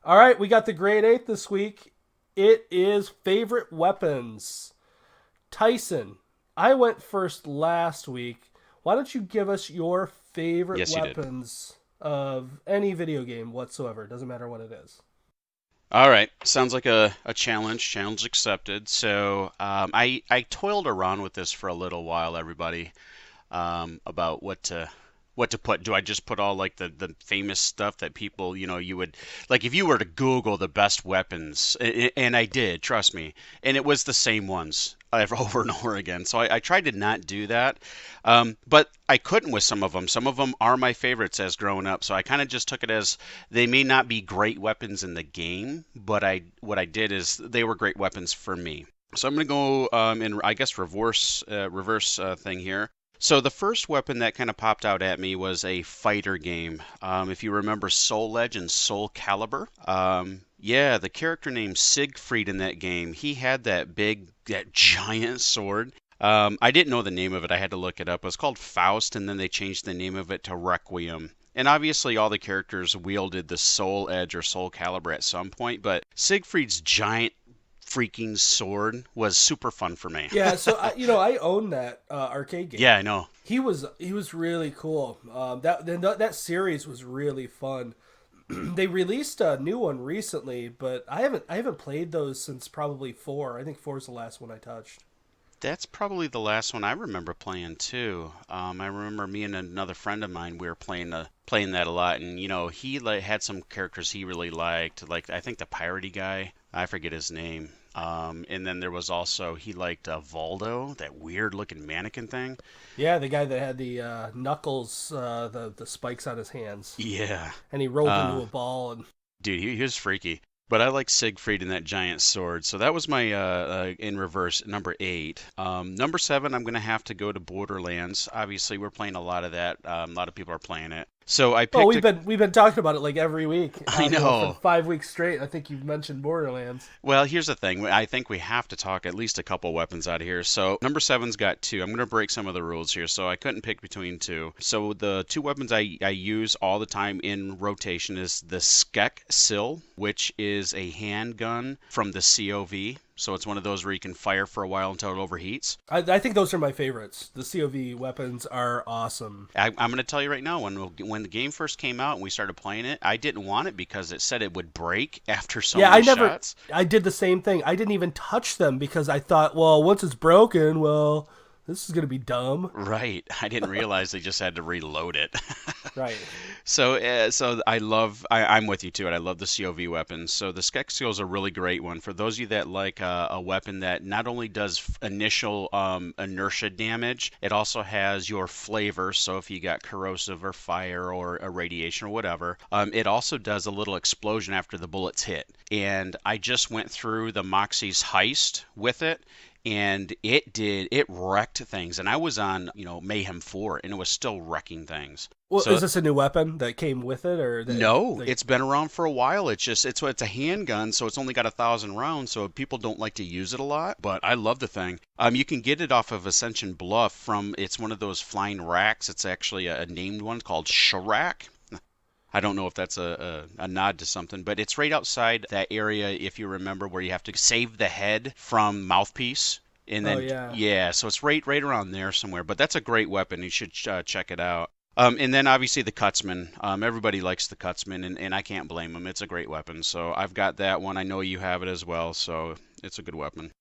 All right, we got the grade 8 this week. It is favorite weapons. Tyson, I went first last week. Why don't you give us your favorite Yes, you did. weapons of any video game whatsoever? Doesn't matter what it is. All right. Sounds like a challenge. Challenge accepted. So I toiled around with this for a little while, everybody, about what to put. Do I just put all like the famous stuff that people, you would like if you were to Google the best weapons, and I did, trust me, and it was the same ones over and over again. So I tried to not do that, but I couldn't with some of them. Some of them are my favorites as growing up, so I kind of just took it as they may not be great weapons in the game, but what I did is they were great weapons for me. So I'm going to go in, I guess, reverse thing here. So the first weapon that kind of popped out at me was a fighter game. If you remember Soul Edge and Soul Calibur, yeah, the character named Siegfried in that game, he had that giant sword. I didn't know the name of it. I had to look it up. It was called Faust, and then they changed the name of it to Requiem. And obviously, all the characters wielded the Soul Edge or Soul Calibur at some point, but Siegfried's giant freaking sword was super fun for me. Yeah, so I own that arcade game. Yeah, I know. He was really cool. That series was really fun. They released a new one recently, but I haven't played those since probably four. I think four is the last one I touched. That's probably the last one I remember playing too. I remember me and another friend of mine, we were playing that a lot, and he had some characters he really liked, like I think the piratey guy, I forget his name. And then there was also he liked Voldo, that weird looking mannequin thing. Yeah, the guy that had the knuckles, the spikes on his hands, Yeah, and he rolled into uh, a ball. And dude, he was freaky. But I like Siegfried and that giant sword. So that was my in reverse number 8. Number 7, I'm gonna have to go to Borderlands. Obviously, we're playing a lot of that. A lot of people are playing it. So I oh, picked a. we've been talking about it like every week, I for know. 5 weeks straight. I think you've mentioned Borderlands. Well, here's the thing. I think we have to talk at least a couple weapons out of here. So number 7's got two. I'm going to break some of the rules here. So I couldn't pick between two. So the two weapons I use all the time in rotation is the Skek Sil, which is a handgun from the COV. So it's one of those where you can fire for a while until it overheats. I think those are my favorites. The COV weapons are awesome. I'm going to tell you right now, when the game first came out and we started playing it, I didn't want it because it said it would break after so Yeah, many shots. I did the same thing. I didn't even touch them because I thought, well, once it's broken, well, this is going to be dumb. Right. I didn't realize they just had to reload it. Right. So I'm with you too, and I love the COV weapons. So the Skexio is a really great one for those of you that like a weapon that not only does initial inertia damage, it also has your flavor. So if you got corrosive or fire or irradiation or whatever, it also does a little explosion after the bullets hit. And I just went through the Moxie's heist with it, and it wrecked things, and I was on Mayhem 4, and it was still wrecking things. Well, So is this a new weapon that came with it, or no, like? it's been around for a while. It's a handgun, so it's only got 1,000 rounds, so people don't like to use it a lot, but I love the thing. You can get it off of Ascension Bluff it's one of those flying racks. It's actually a named one called Sharak. I don't know if that's a nod to something, but it's right outside that area, if you remember, where you have to save the head from Mouthpiece. And Oh then, yeah. yeah, so it's right around there somewhere. But that's a great weapon. You should check it out. And then obviously the Cutsman. Everybody likes the Cutsman, and I can't blame them. It's a great weapon. So I've got that one. I know you have it as well, so it's a good weapon.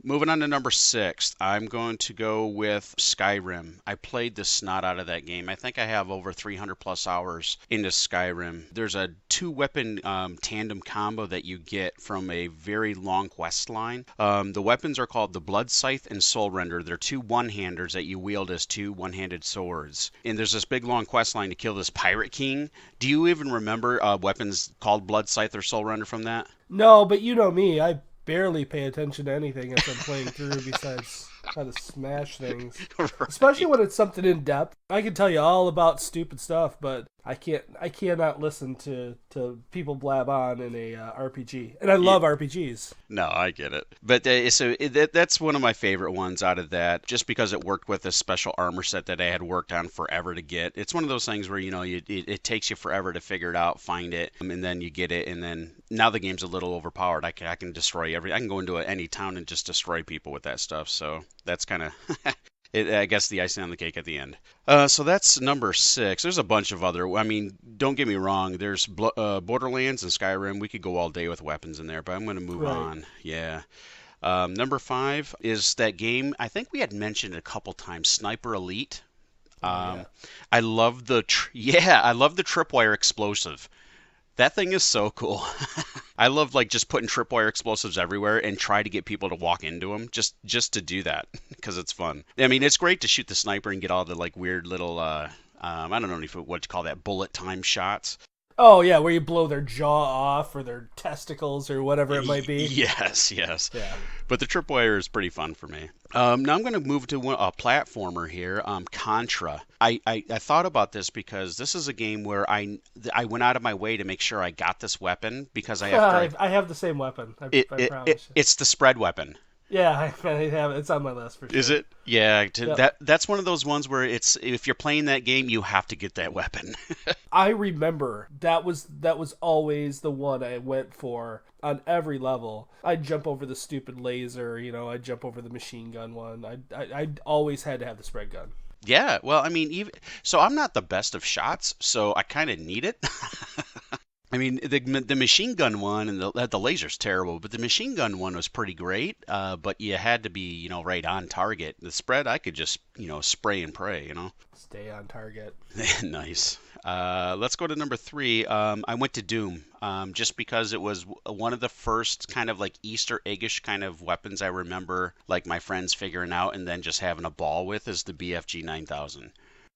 Moving on to number 6, I'm going to go with Skyrim. I played the snot out of that game. I think I have over 300 plus hours into Skyrim. There's a 2-weapon tandem combo that you get from a very long quest line. The weapons are called the Blood Scythe and Soul Render. They're 2 one-handers that you wield as 2 one-handed swords. And there's this big long quest line to kill this Pirate King. Do you even remember weapons called Blood Scythe or Soul Render from that? No, but you know me. I barely pay attention to anything as I'm playing through besides How to smash things, Right. especially when it's something in depth. I can tell you all about stupid stuff, but I cannot listen to people blab on in a RPG, and I love RPGs. No, I get it. But that's one of my favorite ones out of that, just because it worked with a special armor set that I had worked on forever to get. It's one of those things where, it takes you forever to figure it out, find it, and then you get it, and then now the game's a little overpowered. I can destroy I can go into any town and just destroy people with that stuff. So that's kind of I guess the icing on the cake at the end. So that's number 6. There's a bunch of other. I mean, don't get me wrong. There's Borderlands and Skyrim. We could go all day with weapons in there, but I'm going to move on. Yeah. Number 5 is that game I think we had mentioned a couple times, Sniper Elite. Yeah. I love I love the tripwire explosive. That thing is so cool. I love just putting tripwire explosives everywhere and try to get people to walk into them just to do that because it's fun. I mean, it's great to shoot the sniper and get all the weird little I don't know what to call that, bullet time shots. Oh yeah, where you blow their jaw off or their testicles or whatever it might be. Yes. Yeah. But the tripwire is pretty fun for me. Now I'm going to move to a platformer here, Contra. I thought about this because this is a game where I went out of my way to make sure I got this weapon because I have the same weapon. I promise. It's the spread weapon. Yeah, I have it. It's on my list for sure. Is it? Yeah. Yep. That's one of those ones where if you're playing that game, you have to get that weapon. I remember that was always the one I went for on every level. I'd jump over the stupid laser, I'd jump over the machine gun one. I always had to have the spread gun. Yeah. Well, I mean, so I'm not the best of shots, so I kind of need it. I mean, the machine gun one and the laser's terrible, but the machine gun one was pretty great. But you had to be, right on target. The spread, I could just, spray and pray, Stay on target. Nice. Let's go to number 3. I went to Doom, just because it was one of the first kind of Easter eggish kind of weapons I remember, my friends figuring out and then just having a ball with is the BFG 9000.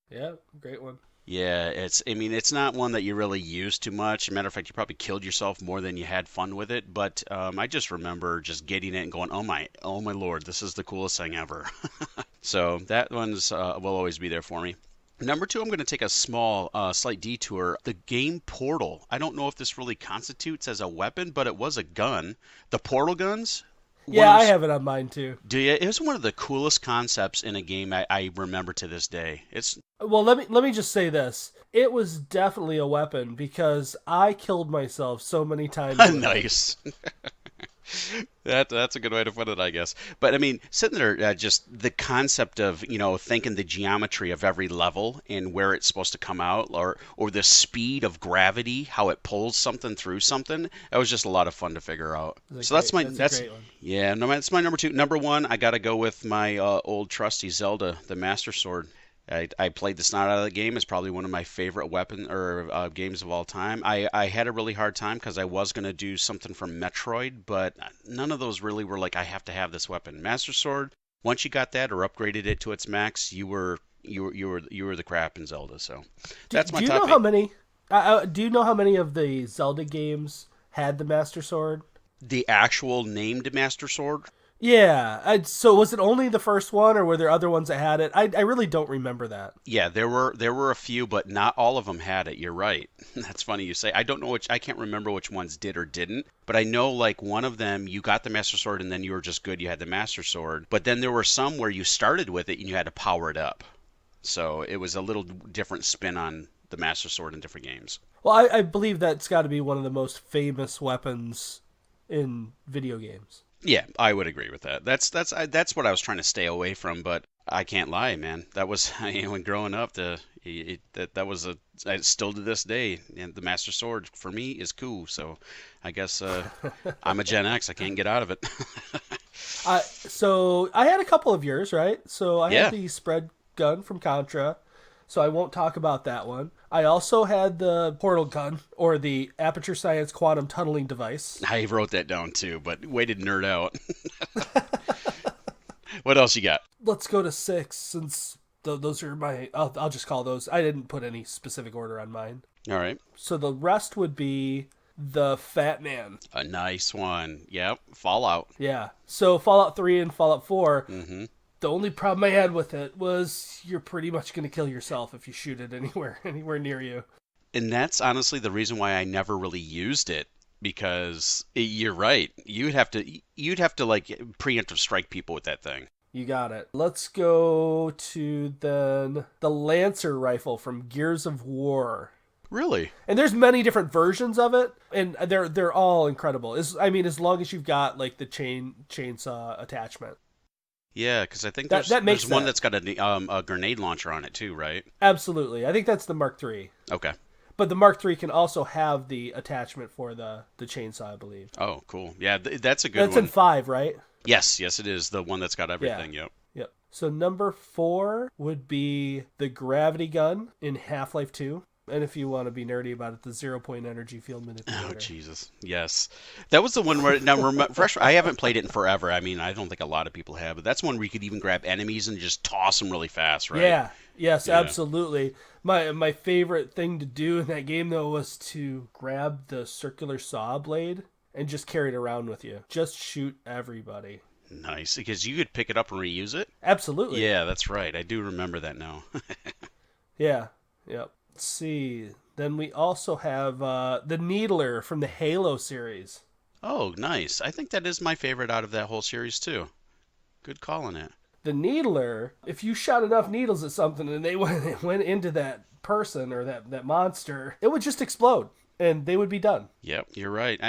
Yeah, great one. Yeah, it's not one that you really use too much. Matter of fact, you probably killed yourself more than you had fun with it. But I just remember just getting it and going, oh my Lord, this is the coolest thing ever. So that one's will always be there for me. Number 2, I'm going to take a small, slight detour. The game Portal. I don't know if this really constitutes as a weapon, but it was a gun. The Portal guns. Yeah, I have it on mine too. Do you? It was one of the coolest concepts in a game I remember to this day. Well, let me just say this. It was definitely a weapon because I killed myself so many times. Nice. That's a good way to put it, I guess. But I mean, sitting there, just the concept of thinking the geometry of every level and where it's supposed to come out, or the speed of gravity, how it pulls something through something. That was just a lot of fun to figure out. That's a great one. Yeah, no, that's my number 2. Number 1, I got to go with my old trusty Zelda, the Master Sword. I played the snot out of the game. It's probably one of my favorite games of all time. I had a really hard time because I was going to do something from Metroid, but none of those really were I have to have this weapon. Master Sword, once you got that or upgraded it to its max, you were the crap in Zelda. So that's my top 8. Do you know how many of the Zelda games had the Master Sword? The actual named Master Sword? Yeah. So was it only the first one, or were there other ones that had it? I really don't remember that. Yeah, there were a few, but not all of them had it. You're right. That's funny you say. I don't know I can't remember which ones did or didn't, but I know one of them you got the Master Sword and then you were just good. You had the Master Sword, but then there were some where you started with it and you had to power it up. So it was a little different spin on the Master Sword in different games. Well, I believe that's got to be one of the most famous weapons in video games. Yeah, I would agree with that. That's what I was trying to stay away from, but I can't lie, man. That was when growing up, that was still to this day, and the Master Sword for me is cool. So I guess I'm a Gen X. I can't get out of it. So I had a couple of yours, right? So I had the spread gun from Contra. So I won't talk about that one. I also had the portal gun, or the Aperture Science quantum tunneling device. I wrote that down too, but way to nerd out. What else you got? Let's go to 6, since those are my... I'll just call those. I didn't put any specific order on mine. All right. So the rest would be the Fat Man. A nice one. Yep. Fallout. Yeah. So Fallout 3 and Fallout 4... Mm-hmm. The only problem I had with it was you're pretty much going to kill yourself if you shoot it anywhere near you. And that's honestly the reason why I never really used it, because you're right. You'd have to like preemptive strike people with that thing. You got it. Let's go to then the Lancer rifle from Gears of War. Really? And there's many different versions of it, and they're all incredible. As long as you've got like the chainsaw attachment. Yeah, because I think there's one that's got a grenade launcher on it too, right? Absolutely. I think that's the Mark III. Okay. But the Mark III can also have the attachment for the chainsaw, I believe. Oh, cool. Yeah, that's a good one. That's in 5, right? Yes, it is the one that's got everything. Yeah. Yep. Yep. So number 4 would be the gravity gun in Half-Life 2. And if you want to be nerdy about it, the 0-point energy field manipulator. Oh, Jesus. Yes. That was the one where, now, fresh. I haven't played it in forever. I mean, I don't think a lot of people have, but that's one where you could even grab enemies and just toss them really fast, right? Yeah. Yes, Yeah. absolutely. My favorite thing to do in that game, though, was to grab the circular saw blade and just carry it around with you. Just shoot everybody. Nice, because you could pick it up and reuse it? Absolutely. Yeah, that's right. I do remember that now. Yeah. Yep. Let's see. Then we also have the Needler from the Halo series. Oh, nice. I think that is my favorite out of that whole series, too. Good call on it. The Needler, if you shot enough needles at something and they went into that person or that monster, it would just explode and they would be done. Yep, you're right.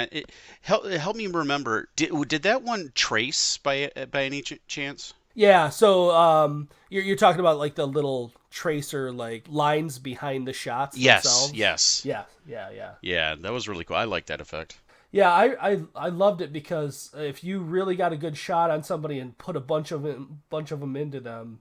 Help me remember. Did that one trace by any chance? Yeah, so you're talking about like the little tracer like lines behind the shots themselves? Yes. Yeah. Yeah, that was really cool. I like that effect. Yeah, I loved it because if you really got a good shot on somebody and put a bunch of them into them,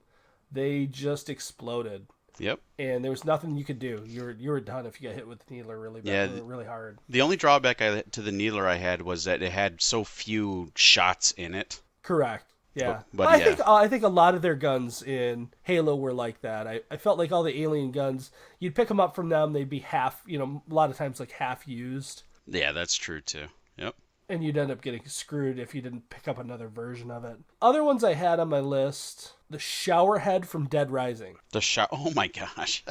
they just exploded. Yep. And there was nothing you could do. You were done if you got hit with the needler really bad, really hard. The only drawback to the needler I had was that it had so few shots in it. Correct. Yeah. But I think a lot of their guns in Halo were like that. I felt like all the alien guns, you'd pick them up from them, they'd be half, a lot of times like half used. Yeah, that's true too. Yep. And you'd end up getting screwed if you didn't pick up another version of it. Other ones I had on my list, the shower head from Dead Rising. Oh my gosh.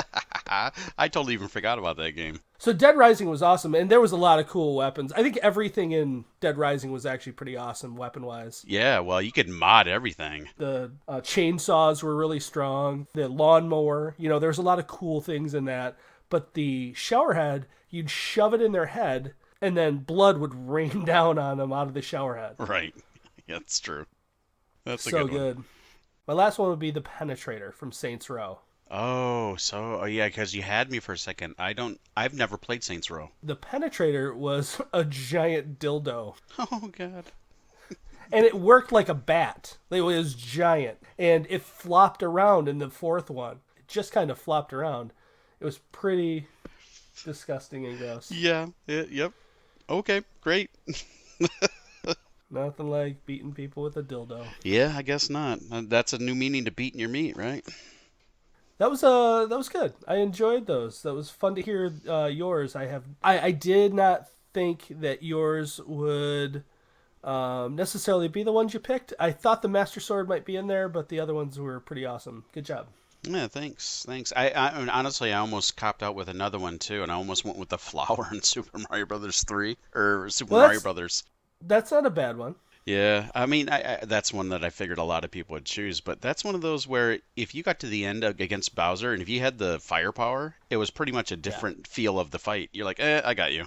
I totally even forgot about that game. So Dead Rising was awesome, and there was a lot of cool weapons. I think everything in Dead Rising was actually pretty awesome weapon-wise. Yeah, well, you could mod everything. The chainsaws were really strong. The lawnmower, there was a lot of cool things in that. But the shower head, you'd shove it in their head, and then blood would rain down on them out of the shower head. Right. Yeah, that's true. That's so a good one. Good. My last one would be the Penetrator from Saints Row. Oh, yeah, because you had me for a second. I've never played Saints Row. The Penetrator was a giant dildo. Oh, God. And it worked like a bat. It was giant. And it flopped around in the fourth one. It just kind of flopped around. It was pretty disgusting and gross. Yeah. Yep. Okay, great. Nothing like beating people with a dildo. Yeah, I guess not. That's a new meaning to beating your meat, right? That was good. I enjoyed those. That was fun to hear yours. I did not think that yours would necessarily be the ones you picked. I thought the Master Sword might be in there, but the other ones were pretty awesome. Good job. Yeah, thanks. I honestly, I almost copped out with another one too, and I almost went with the flower in Super Mario Brothers 3 or Super Mario Brothers. That's not a bad one. Yeah, I mean, that's one that I figured a lot of people would choose, but that's one of those where if you got to the end against Bowser, and if you had the firepower, it was pretty much a different feel of the fight. You're like, I got you.